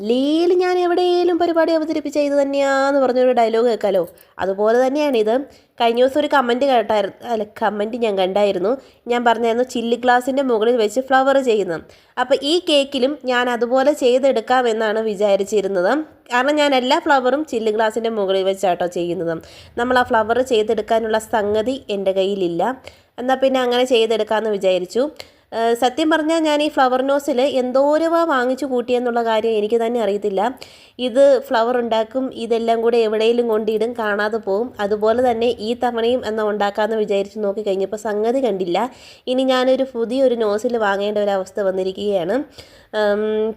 ലീൽ ഞാൻ എവിടെയെങ്കിലും പരിപാടി അവതരിപ്പിച്ച ഇത് തന്നെയാന്ന് പറഞ്ഞൊരു ഡയലോഗ് കേൾക്കാമല്ലോ. അതുപോലെ തന്നെയാണിത്. കഴിഞ്ഞ ദിവസം ഒരു കമൻറ്റ് ഞാൻ കണ്ടായിരുന്നു. ഞാൻ പറഞ്ഞായിരുന്നു ചില്ലി ഗ്ലാസിൻ്റെ മുകളിൽ വെച്ച് ഫ്ലവർ ചെയ്യുന്നത്. അപ്പോൾ ഈ കേക്കിലും ഞാൻ അതുപോലെ ചെയ്തെടുക്കാമെന്നാണ് വിചാരിച്ചിരുന്നത്. കാരണം ഞാൻ എല്ലാ ഫ്ലവറും ചില്ലി ഗ്ലാസിൻ്റെ മുകളിൽ വെച്ചാട്ടോ ചെയ്യുന്നത്. നമ്മൾ ആ ഫ്ലവർ ചെയ്തെടുക്കാനുള്ള സംഗതി എൻ്റെ കയ്യിലില്ല. എന്നാൽ പിന്നെ അങ്ങനെ ചെയ്തെടുക്കാമെന്ന് വിചാരിച്ചു. സത്യം പറഞ്ഞാൽ ഞാൻ ഈ ഫ്ലവർ നോസിൽ എന്തോരവ വാങ്ങിച്ചു കൂട്ടിയെന്നുള്ള കാര്യം എനിക്ക് തന്നെ അറിയത്തില്ല. ഇത് ഫ്ലവർ ഉണ്ടാക്കും, ഇതെല്ലാം കൂടെ എവിടെയെങ്കിലും കൊണ്ടിടും, കാണാതെ പോവും. അതുപോലെ തന്നെ ഈ തവണയും എന്നാൽ ഉണ്ടാക്കാമെന്ന് വിചാരിച്ച് നോക്കി കഴിഞ്ഞപ്പോൾ സംഗതി കണ്ടില്ല. ഇനി ഞാനൊരു പുതിയൊരു നോസിൽ വാങ്ങേണ്ട ഒരു അവസ്ഥ വന്നിരിക്കുകയാണ്.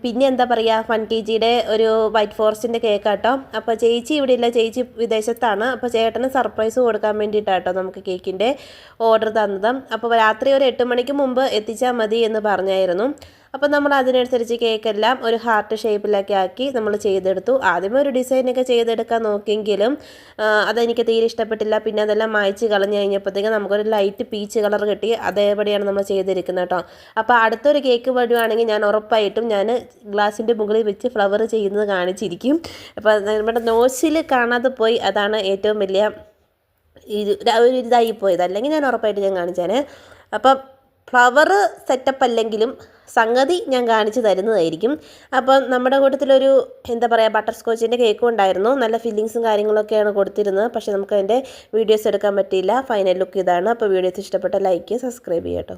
പിന്നെ എന്താ പറയുക, 1 kg ഒരു വൈറ്റ് ഫോറസ്റ്റിൻ്റെ കേക്കാട്ടോ. അപ്പോൾ ചേച്ചി ഇവിടെ ഇല്ല, ചേച്ചി വിദേശത്താണ്. അപ്പോൾ ചേട്ടന് സർപ്രൈസ് കൊടുക്കാൻ വേണ്ടിയിട്ടാട്ടോ നമുക്ക് കേക്കിൻ്റെ ഓർഡർ തന്നത്. അപ്പോൾ രാത്രി ഒരു 8 മണിക്ക് മുമ്പ് എത്തിച്ചാൽ മതി എന്ന് പറഞ്ഞായിരുന്നു. അപ്പോൾ നമ്മൾ അതിനനുസരിച്ച് കേക്കെല്ലാം ഒരു ഹാർട്ട് ഷേപ്പിലൊക്കെ ആക്കി നമ്മൾ ചെയ്തെടുത്തു. ആദ്യമേ ഒരു ഡിസൈനൊക്കെ ചെയ്തെടുക്കാൻ നോക്കിയെങ്കിലും അതെനിക്ക് തീരെ ഇഷ്ടപ്പെട്ടില്ല. പിന്നെ അതെല്ലാം മായ്ച്ച് കളഞ്ഞ് കഴിഞ്ഞപ്പോഴത്തേക്കും നമുക്കൊരു ലൈറ്റ് പീച്ച് കളർ കിട്ടി. അതേപടിയാണ് നമ്മൾ ചെയ്തിരിക്കുന്നത് കേട്ടോ. അപ്പോൾ അടുത്തൊരു കേക്ക് വരുവാണെങ്കിൽ ഞാൻ ഉറപ്പായിട്ടും ഞാൻ ഗ്ലാസിൻ്റെ മുകളിൽ വെച്ച് ഫ്ലവർ ചെയ്യുന്നത് കാണിച്ചിരിക്കും. അപ്പോൾ നമ്മുടെ നോസിൽ കാണാതെ പോയി, അതാണ് ഏറ്റവും വലിയ ഒരു ഇതായിപ്പോയത്. അല്ലെങ്കിൽ ഞാൻ ഉറപ്പായിട്ട് ഞാൻ കാണിച്ചേനെ. അപ്പം ഫ്ലവർ സെറ്റപ്പ് അല്ലെങ്കിലും സംഗതി ഞാൻ കാണിച്ചു തരുന്നതായിരിക്കും. അപ്പം നമ്മുടെ കൂട്ടത്തിലൊരു എന്താ പറയുക, ബട്ടർ സ്കോച്ചിൻ്റെ കേക്കും ഉണ്ടായിരുന്നു. നല്ല ഫില്ലിങ്സും കാര്യങ്ങളൊക്കെയാണ് കൊടുത്തിരുന്നത്. പക്ഷേ നമുക്ക് അതിൻ്റെ വീഡിയോസ് എടുക്കാൻ പറ്റിയില്ല. ഫൈനൽ ലുക്ക് ഇതാണ്. അപ്പോൾ വീഡിയോസ് ഇഷ്ടപ്പെട്ട ലൈക്ക്, സബ്സ്ക്രൈബ് ചെയ്യാം കേട്ടോ.